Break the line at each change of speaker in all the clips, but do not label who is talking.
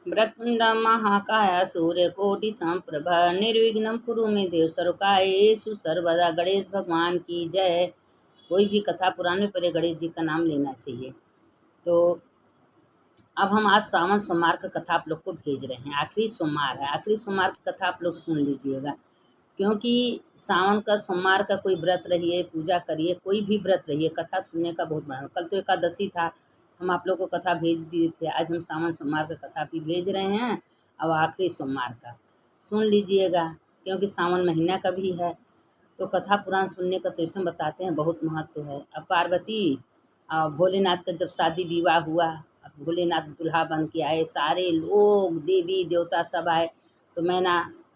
वक्रतुंड महाकाय सूर्यकोटि समप्रभ निर्विघ्नं कुरु मे देव सर्वकार्येषु सर्वदा। गणेश भगवान की जय। कोई भी कथा पुराण में पहले गणेश जी का नाम लेना चाहिए। तो अब हम आज सावन सोमवार का कथा आप लोग को भेज रहे हैं। आखिरी सोमवार है, आखिरी सोमवार की कथा आप लोग सुन लीजिएगा, क्योंकि सावन का सोमवार का कोई व्रत रहिए, पूजा करिए, कोई भी व्रत रहिए, कथा सुनने का बहुत बड़ा। कल तो एकादशी था, हम आप लोग को कथा भेज दिए थे। आज हम सावन सोमवार का कथा भी भेज रहे हैं। अब आखिरी सोमवार का सुन लीजिएगा, क्योंकि सावन महीना का भी है। तो कथा पुराण सुनने का तो इसमें बताते हैं बहुत महत्व है। अब पार्वती और भोलेनाथ का जब शादी विवाह हुआ, अब भोलेनाथ दूल्हा बन के आए, सारे लोग देवी देवता सब आए, तो मैना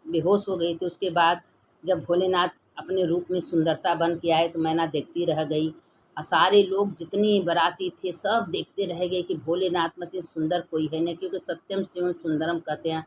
बेहोश हो गई थी। उसके बाद जब भोलेनाथ अपने रूप में सुंदरता बन के आए तो मैना देखती रह गई, और सारे लोग जितने बाराती थे सब देखते रह गए कि भोलेनाथ मत सुंदर कोई है नहीं, क्योंकि सत्यम शिवम सुंदरम कहते हैं।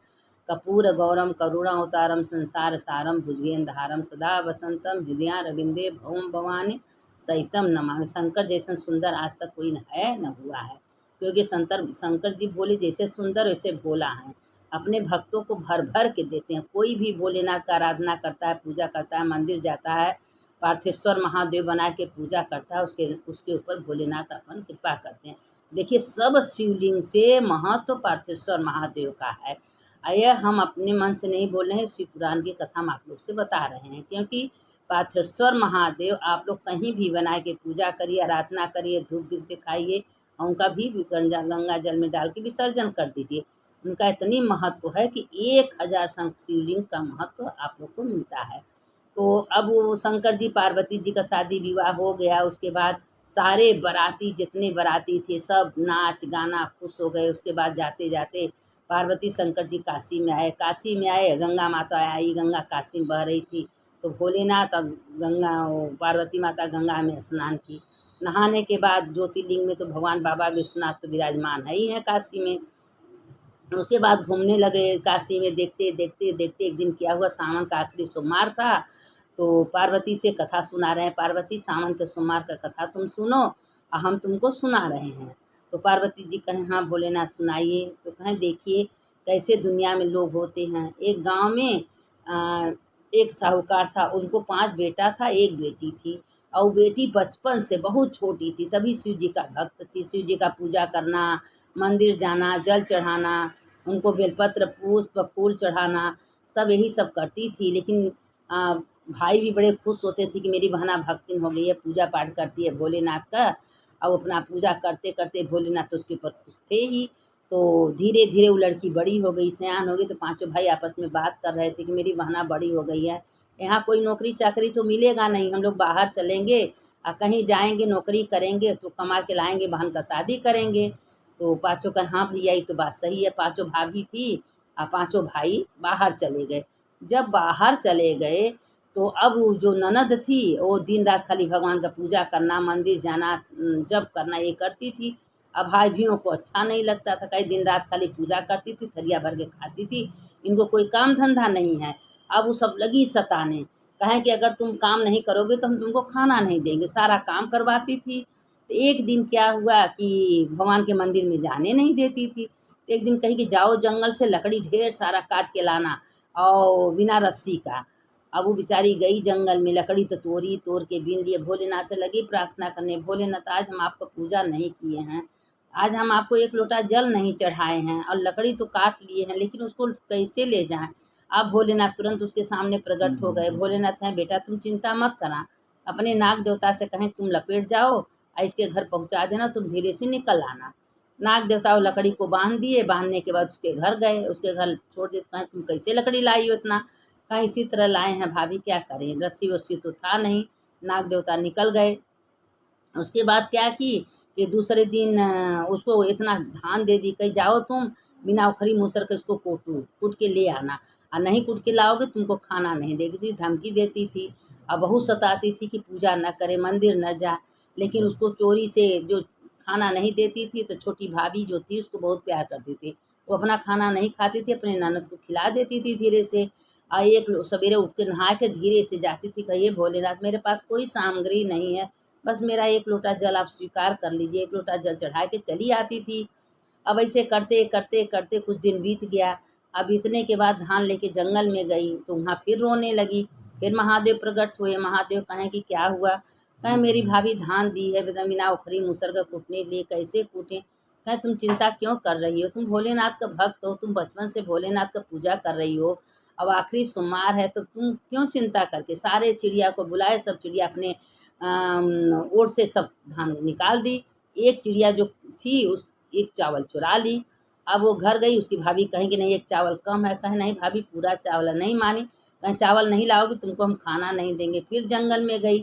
कपूर गौरम करुणावतारम संसार सारम भुजगेंद्रहारम सदा वसंतम हृदय रविंदे भवम भवानी सहितम नमामि। शंकर जैसा सुंदर आज तक कोई है न हुआ है, क्योंकि शंकर जी भोले जैसे सुंदर वैसे भोला हैं। अपने भक्तों को भर भर के देते हैं। कोई भी भोलेनाथ का आराधना करता है, पूजा करता है, मंदिर जाता है, पार्थेश्वर महादेव बना के पूजा करता है, उसके उसके ऊपर भोलेनाथ अपन कृपा करते हैं। देखिए, सब शिवलिंग से महत्व पार्थेश्वर महादेव का है। यह हम अपने मन से नहीं बोल रहे हैं, शिव पुराण की कथा हम आप लोग से बता रहे हैं। क्योंकि पार्थेश्वर महादेव आप लोग कहीं भी बना के पूजा करिए, आराधना करिए, धूप दीप दिखाइए, और उनका भी गंगा जल में डाल के विसर्जन कर दीजिए। उनका इतनी महत्व है कि 1000 शिवलिंग का महत्व आप लोग को मिलता है। तो अब वो शंकर जी पार्वती जी का शादी विवाह हो गया। उसके बाद सारे बाराती जितने बाराती थे सब नाच गाना खुश हो गए। उसके बाद जाते जाते पार्वती शंकर जी काशी में आए। काशी में आए, गंगा माता आई, गंगा काशी में बह रही थी, तो भोलेनाथ और पार्वती माता गंगा में स्नान की। नहाने के बाद ज्योतिर्लिंग में तो भगवान बाबा विश्वनाथ तो विराजमान है ही है काशी में। उसके बाद घूमने लगे काशी में। देखते देखते देखते एक दिन क्या हुआ, सावन का आखिरी सोमवार था, तो पार्वती से कथा सुना रहे हैं। पार्वती, सावन के सोमवार का कथा तुम सुनो और हम तुमको सुना रहे हैं। तो पार्वती जी कहें हाँ भोलेनाथ सुनाइए। तो कहें देखिए कैसे दुनिया में लोग होते हैं। एक गांव में एक साहूकार था, उनको 5 बेटा था, 1 बेटी थी, और वो बेटी बचपन से बहुत छोटी थी, तभी शिव जी का भक्त थी। शिव जी का पूजा करना, मंदिर जाना, जल चढ़ाना, उनको बेलपत्र पुष्प फूल चढ़ाना, सब यही सब करती थी। लेकिन भाई भी बड़े खुश होते थे कि मेरी बहना भक्तिन हो गई है, पूजा पाठ करती है भोलेनाथ का। और अपना पूजा करते करते भोलेनाथ तो उसके ऊपर खुश थे ही। तो धीरे धीरे वो लड़की बड़ी हो गई, सयान हो गई, तो पांचों भाई आपस में बात कर रहे थे कि मेरी बहना बड़ी हो गई है, यहाँ कोई नौकरी चाकरी तो मिलेगा नहीं, हम लोग बाहर चलेंगे और कहीं जाएंगे, नौकरी करेंगे तो कमा के लाएंगे, बहन का शादी करेंगे। तो पाँचों का हाँ भैया ये तो बात सही है। पाँचों भाभी थी और पाँचों भाई बाहर चले गए। जब बाहर चले गए तो अब वो जो ननद थी वो दिन रात खाली भगवान का पूजा करना, मंदिर जाना, जप करना ये करती थी। अब भाइयों को अच्छा नहीं लगता था, कई दिन रात खाली पूजा करती थी, थरिया भर के खाती थी, इनको कोई काम धंधा नहीं है। अब वो सब लगी सताने, कहें कि अगर तुम काम नहीं करोगे तो हम तुमको खाना नहीं देंगे। सारा काम करवाती थी। तो एक दिन क्या हुआ कि भगवान के मंदिर में जाने नहीं देती थी। तो एक दिन कही कि जाओ जंगल से लकड़ी ढेर सारा काट के लाना, और बिना रस्सी का। अब वो बेचारी गई जंगल में, लकड़ी तो तोड़ी, तोड़ के बीन लिए, भोलेनाथ से लगी प्रार्थना करने, भोलेनाथ आज हम आपको पूजा नहीं किए हैं, आज हम आपको 1 लोटा जल नहीं चढ़ाए हैं, और लकड़ी तो काट लिए हैं, लेकिन उसको कैसे ले जाएं। अब भोलेनाथ तुरंत उसके सामने प्रकट हो गए। भोलेनाथ कहें बेटा तुम चिंता मत करा, अपने नाग देवता से कहें तुम लपेट जाओ और इसके घर पहुंचा देना, तुम धीरे से निकल आना। नाग देवता वो लकड़ी को बांध दिए। बांधने के बाद उसके घर गए, उसके घर छोड़ दिए। कहें तुम कैसे लकड़ी लाई हो इतना? कहीं इसी तरह लाए हैं भाभी, क्या करें, रस्सी वस्सी तो था नहीं। नाग देवता निकल गए। उसके बाद क्या की कि दूसरे दिन उसको इतना धान दे दी, कहीं जाओ तुम बिना उखरी मूसर के इसको कूट के ले आना, और नहीं कूट के लाओगे तुमको खाना नहीं देगी। इसी धमकी देती थी और बहुत सताती थी कि पूजा न करे, मंदिर न जा। लेकिन उसको चोरी से जो खाना नहीं देती थी, तो छोटी भाभी जो थी उसको बहुत प्यार करती थी। वो अपना खाना नहीं खाती थी, अपने ननद को खिला देती थी धीरे से। और एक सवेरे उठ के नहा के धीरे से जाती थी, कहिए भोलेनाथ मेरे पास कोई सामग्री नहीं है, बस मेरा 1 लोटा जल आप स्वीकार कर लीजिए। 1 लोटा जल चढ़ा के चली आती थी। अब ऐसे करते करते करते कुछ दिन बीत गया। अब बीतने के बाद धान लेके जंगल में गई तो वहाँ फिर रोने लगी। फिर महादेव प्रकट हुए। महादेव कहें कि क्या हुआ? कहें मेरी भाभी धान दी है बिना उखरी मूसर का कूटने के लिए, कैसे कूटें? कहें तुम चिंता क्यों कर रही हो? तुम भोलेनाथ का भक्त हो, तुम बचपन से भोलेनाथ का पूजा कर रही हो। अब आखिरी सोमवार है तो तुम क्यों चिंता करके? सारे चिड़िया को बुलाए, सब चिड़िया अपने ओर से सब धान निकाल दी। एक चिड़िया जो थी उस एक चावल चुरा ली। अब वो घर गई, उसकी भाभी कहें कि नहीं एक चावल कम है। कहें नहीं भाभी पूरा चावल है। नहीं मानी। कहें चावल नहीं लाओगी तुमको हम खाना नहीं देंगे। फिर जंगल में गई,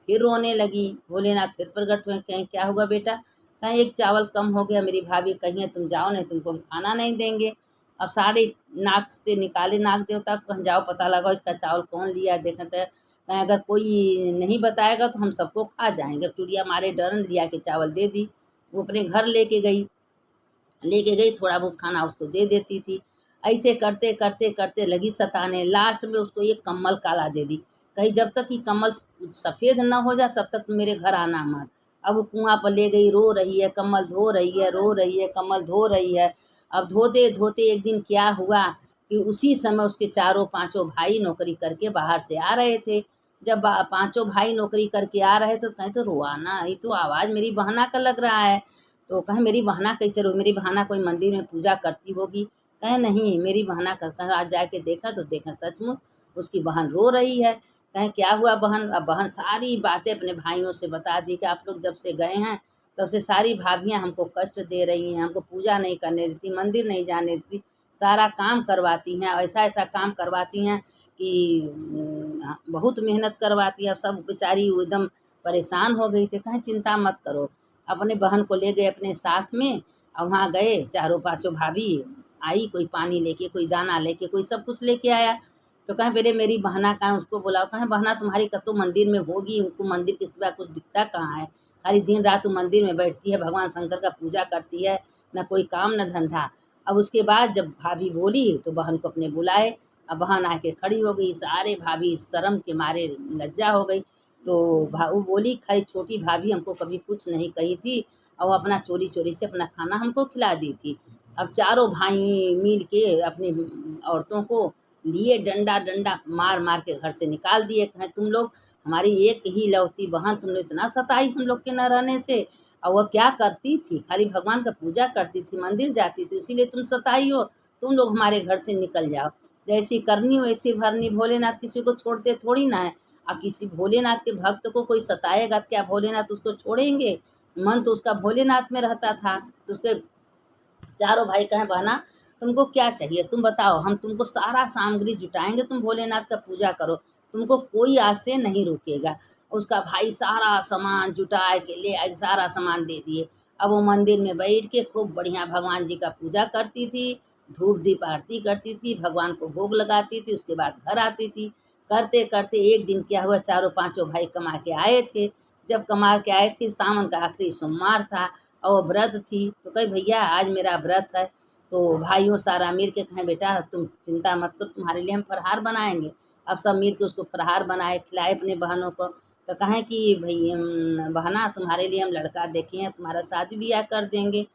फिर रोने लगी। भोलेनाथ फिर प्रकट हुए। कहें क्या हुआ बेटा? कहें एक चावल कम हो गया। मेरी भाभी कहीं तुम जाओ नहीं तुमको हम खाना नहीं देंगे। अब सारे नाक से निकाले नाग देवता को, कहें जाओ पता लगाओ इसका चावल कौन लिया। देखें तो कहें अगर कोई नहीं बताएगा तो हम सबको खा जाएंगे। अब चुड़िया मारे डरन लिया के चावल दे दी। वो अपने घर लेके गई थोड़ा बहुत खाना उसको दे देती थी। ऐसे करते करते करते लगी सताने। लास्ट में उसको एक कम्बल काला दे दी। कहीं जब तक कि कम्बल सफ़ेद न हो जाए तब तक मेरे घर आना मत। अब वो कुआं पर ले गई, रो रही है, कम्बल धो रही है, रो रही है, कम्बल धो रही है। अब धोते धोते एक दिन क्या हुआ कि उसी समय उसके चारों पांचों भाई नौकरी करके बाहर से आ रहे थे। जब पांचों भाई नौकरी करके आ रहे तो कहीं तो रोआना, ये तो आवाज़ मेरी बहना का लग रहा है। तो कहे मेरी बहना कैसे रो? मेरी बहना कोई मंदिर में पूजा करती होगी। कहे नहीं मेरी बहना का। कहे आज जाके देखा तो देखा सचमुच उसकी बहन रो रही है। कहे क्या हुआ बहन? अब बहन सारी बातें अपने भाइयों से बता दी कि आप लोग जब से गए हैं तब से सारी भाभियाँ हमको कष्ट दे रही हैं, हमको पूजा नहीं करने देती, मंदिर नहीं जाने देती, सारा काम करवाती हैं, ऐसा ऐसा काम करवाती हैं कि बहुत मेहनत करवाती है। सब बेचारी एकदम परेशान हो गई थी। कहें चिंता मत करो। अपने बहन को ले गए अपने साथ में और वहाँ गए। चारों पांचों भाभी आई, कोई पानी लेके, कोई दाना लेके, कोई सब कुछ लेके आया। तो कहें बेरे मेरी बहना कहाँ है? उसको बुलाओ। कहें बहना तुम्हारी कतो मंदिर में होगी, उनको मंदिर के सिवा कुछ दिखता कहाँ है? खाली दिन रात वो मंदिर में बैठती है, भगवान शंकर का पूजा करती है, न कोई काम न धंधा। अब उसके बाद जब भाभी बोली तो बहन को अपने बुलाए। अब बहन आके खड़ी हो गई। सारे भाभी शर्म के मारे लज्जा हो गई। तो वो बोली खाली छोटी भाभी हमको कभी कुछ नहीं कही थी और वो अपना चोरी चोरी से अपना खाना हमको खिला दी थी। अब चारों भाई मिल के अपनी औरतों को लिए डंडा डंडा मार मार के घर से निकाल दिए। कहें तुम लोग हमारी एक ही लौती बहन, तुम लोग इतना सताई हम लोग के न रहने से। और वह क्या करती थी? खाली भगवान का पूजा करती थी, मंदिर जाती थी, इसीलिए तुम सताई हो। तुम लोग हमारे घर से निकल जाओ। जैसी करनी हो ऐसी भरनी। भोलेनाथ किसी को छोड़ते थोड़ी ना है। अब किसी भोलेनाथ के भक्त को कोई सताएगा तो क्या भोलेनाथ उसको छोड़ेंगे? मन तो उसका भोलेनाथ में रहता था। तो उसके चारों भाई कहें बहना तुमको क्या चाहिए तुम बताओ, हम तुमको सारा सामग्री जुटाएंगे, तुम भोलेनाथ का पूजा करो, तुमको कोई आज से नहीं रुकेगा। उसका भाई सारा सामान जुटा के ले आए, सारा सामान दे दिए। अब वो मंदिर में बैठ के खूब बढ़िया भगवान जी का पूजा करती थी, धूप दीप आरती करती थी, भगवान को भोग लगाती थी, उसके बाद घर आती थी। करते करते एक दिन क्या हुआ, चारों पांचों भाई कमा के आए थे। जब कमा के आए थे, सावन का आखिरी सोमवार था और वो व्रत थी। तो कही भैया आज मेरा व्रत है। तो भाइयों सारा मिल के कहें बेटा तुम चिंता मत करो, तुम्हारे लिए हम फलहार बनाएंगे। अब सब मिल के उसको फलहार बनाए, खिलाए अपने बहनों को। तो कहें कि भाई बहना तुम्हारे लिए हम लड़का देखे हैं, तुम्हारा शादी ब्याह कर देंगे।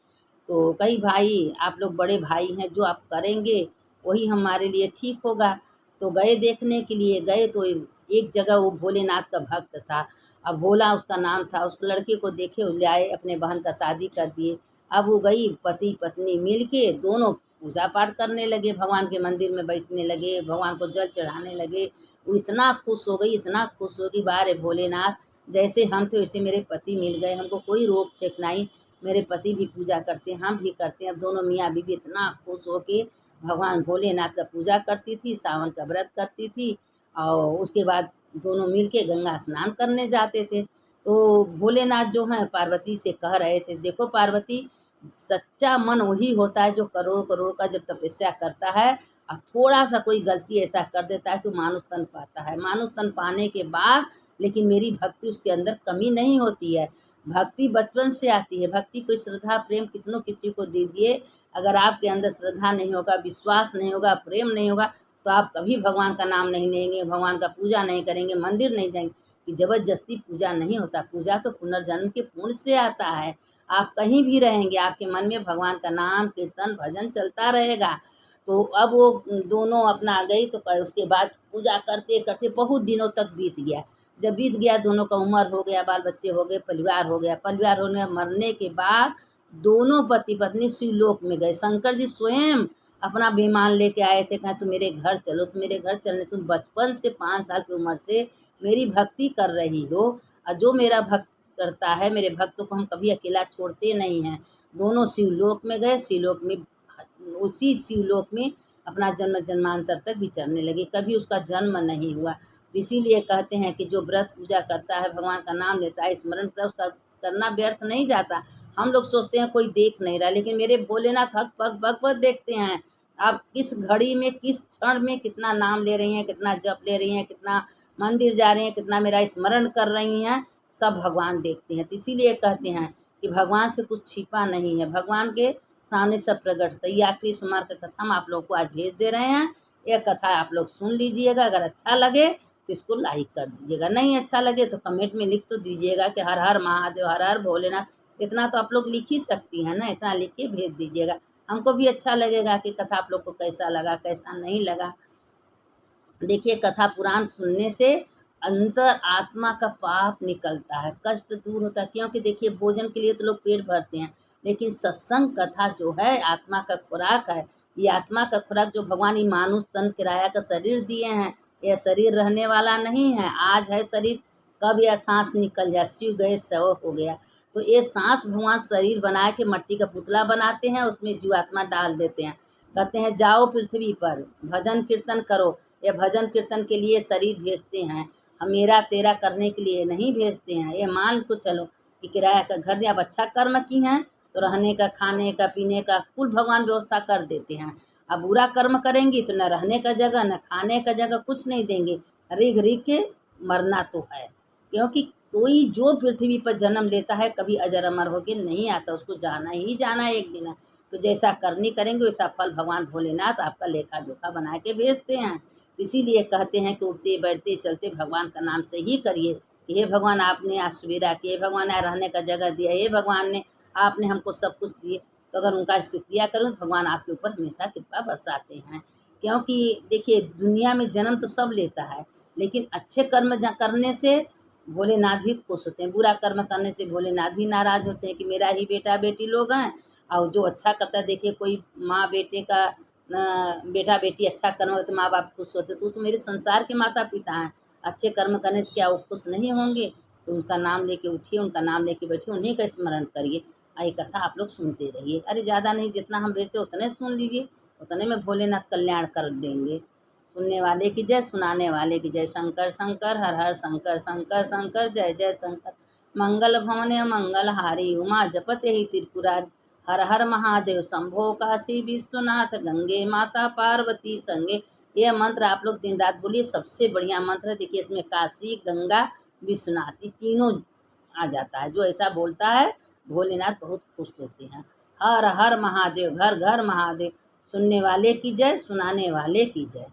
तो कही भाई आप लोग बड़े भाई हैं, जो आप करेंगे वही हमारे लिए ठीक होगा। तो गए देखने के लिए गए तो एक जगह वो भोलेनाथ का भक्त था। अब भोला उसका नाम था। उस लड़के को देखे ले आए, अपने बहन का शादी कर दिए। अब वो गई, पति पत्नी मिल के दोनों पूजा पाठ करने लगे, भगवान के मंदिर में बैठने लगे, भगवान को जल चढ़ाने लगे। वो इतना खुश हो गई, इतना खुश हो गई, बारे भोलेनाथ जैसे हम थे वैसे मेरे पति मिल गए, हमको कोई रोक छेक नहीं। मेरे पति भी पूजा करते हैं, हम भी करते हैं। अब दोनों मियाँ बीवी इतना खुश हो के भगवान भोलेनाथ का पूजा करती थी, सावन का व्रत करती थी और उसके बाद दोनों मिल के गंगा स्नान करने जाते थे। तो भोलेनाथ जो हैं पार्वती से कह रहे थे, देखो पार्वती सच्चा मन वही होता है जो करोड़ करोड़ का जब तपस्या करता है और थोड़ा सा कोई गलती ऐसा कर देता है कि मानुष तन पाता है। मानुष तन पाने के बाद लेकिन मेरी भक्ति उसके अंदर कमी नहीं होती है। भक्ति बचपन से आती है। भक्ति कोई श्रद्धा प्रेम कितनों किसी को दीजिए, अगर आपके अंदर श्रद्धा नहीं होगा, विश्वास नहीं होगा, प्रेम नहीं होगा तो आप कभी भगवान का नाम नहीं लेंगे, भगवान का पूजा नहीं करेंगे, मंदिर नहीं जाएंगे। कि जबरदस्ती पूजा नहीं होता। पूजा तो पुनर्जन्म के पुण्य से आता है। आप कहीं भी रहेंगे, आपके मन में भगवान का नाम कीर्तन भजन चलता रहेगा। तो अब वो दोनों अपना गई, तो उसके बाद पूजा करते करते बहुत दिनों तक बीत गया। जब बीत गया, दोनों का उम्र हो गया, बाल बच्चे हो गए, परिवार हो गया। परिवार होने मरने के बाद दोनों पति पत्नी शिवलोक में गए। शंकर जी स्वयं अपना विमान लेके आए थे, कहा तुम मेरे घर चलो, तुम मेरे घर चलने, तुम बचपन से 5 साल की उम्र से मेरी भक्ति कर रही हो, और जो मेरा भक्त करता है, मेरे भक्तों को हम कभी अकेला छोड़ते नहीं हैं। दोनों शिवलोक में गए। शिवलोक में, उसी शिवलोक में अपना जन्म जन्मांतर तक विचरने लगे, कभी उसका जन्म नहीं हुआ। इसीलिए कहते हैं कि जो व्रत पूजा करता है, भगवान का नाम लेता है, स्मरण करता है, उसका करना व्यर्थ नहीं जाता। हम लोग सोचते हैं कोई देख नहीं रहा, लेकिन मेरे भोलेनाथ हक पग पग पर देखते हैं। आप किस घड़ी में, किस क्षण में कितना नाम ले रही हैं, कितना जप ले रही हैं, कितना मंदिर जा रही हैं, कितना मेरा स्मरण कर रही हैं, सब भगवान देखते हैं। तो इसीलिए कहते हैं कि भगवान से कुछ छिपा नहीं है, भगवान के सामने सब प्रकट। तो ये आखिरी सोमवार का कथा हम आप लोग को आज भेज दे रहे हैं। यह कथा आप लोग सुन लीजिएगा। अगर अच्छा लगे तो इसको लाइक कर दीजिएगा, नहीं अच्छा लगे तो कमेंट में लिख तो दीजिएगा कि हर हर महादेव, हर हर भोलेनाथ। इतना तो आप लोग लिख ही सकती हैं ना, इतना लिख के भेज दीजिएगा। हमको भी अच्छा लगेगा कि कथा आप लोग को कैसा लगा, कैसा नहीं लगा। देखिए, कथा पुराण सुनने से अंतर आत्मा का पाप निकलता है, कष्ट दूर होता है। क्योंकि देखिए, भोजन के लिए तो लोग पेट भरते हैं, लेकिन सत्संग कथा जो है आत्मा का खुराक है। ये आत्मा का खुराक जो भगवान ही मानुष तन किराया का शरीर दिए हैं, यह शरीर रहने वाला नहीं है। आज है शरीर, कब यह सांस निकल जाए, शिव गए सव हो गया। तो ये सांस भगवान शरीर बना के मट्टी का पुतला बनाते हैं, उसमें जीवात्मा डाल देते हैं। कहते हैं जाओ पृथ्वी पर भजन कीर्तन करो। ये भजन कीर्तन के लिए शरीर भेजते हैं, हम मेरा तेरा करने के लिए नहीं भेजते हैं। ये मान को चलो कि किराया का घर दिया, अब अच्छा कर्म की हैं तो रहने का, खाने का, पीने का कुल भगवान व्यवस्था कर देते हैं। अब बुरा कर्म करेंगी तो न रहने का जगह, न खाने का जगह, कुछ नहीं देंगे। रीघ रीघ के मरना तो है। क्योंकि कोई जो पृथ्वी पर जन्म लेता है कभी अजर अमर होके नहीं आता, उसको जाना ही जाना है एक दिन। तो जैसा करनी करेंगे वैसा फल भगवान भोलेनाथ आपका लेखा जोखा बना के भेजते हैं। इसीलिए कहते हैं कि उठते बैठते चलते भगवान का नाम से ही करिए कि हे भगवान आपने आज सवेरा किए, भगवान ने रहने का जगह दिया, हे भगवान ने आपने हमको सब कुछ दिए। तो अगर उनका शुक्रिया करूँ तो भगवान आपके ऊपर हमेशा कृपा बरसाते हैं। क्योंकि देखिए, दुनिया में जन्म तो सब लेता है, लेकिन अच्छे कर्म करने से भोलेनाथ भी खुश होते हैं, बुरा कर्म करने से भोलेनाथ भी नाराज़ होते हैं कि मेरा ही बेटा बेटी लोग हैं। और जो अच्छा करता है, देखिए कोई माँ बेटे का बेटा बेटी अच्छा कर्म हो तो माँ बाप खुश होते, तो मेरे संसार के माता पिता हैं। अच्छे कर्म करने से क्या वो खुश नहीं होंगे? तो उनका नाम लेके उठिए, उनका नाम लेके बैठिए, उन्हीं का स्मरण करिए। ये कथा आप लोग सुनते रहिए। अरे ज़्यादा नहीं, जितना हम भेजते उतने सुन लीजिए, उतने में भोलेनाथ कल्याण कर देंगे। सुनने वाले की जय, सुनाने वाले की जय। शंकर शंकर हर हर शंकर, शंकर शंकर जय जय शंकर। मंगल भवन मंगल हारी, उमा जपत ही त्रिपुरारी। हर हर महादेव शंभो काशी विश्वनाथ, गंगे माता पार्वती संगे। यह मंत्र आप लोग दिन रात बोलिए, सबसे बढ़िया मंत्र है। देखिए, इसमें काशी, गंगा, विश्वनाथ ये तीनों आ जाता है। जो ऐसा बोलता है भोलेनाथ बहुत खुश होते हैं। हर हर महादेव, घर घर महादेव। सुनने वाले की जय, सुनाने वाले की जय।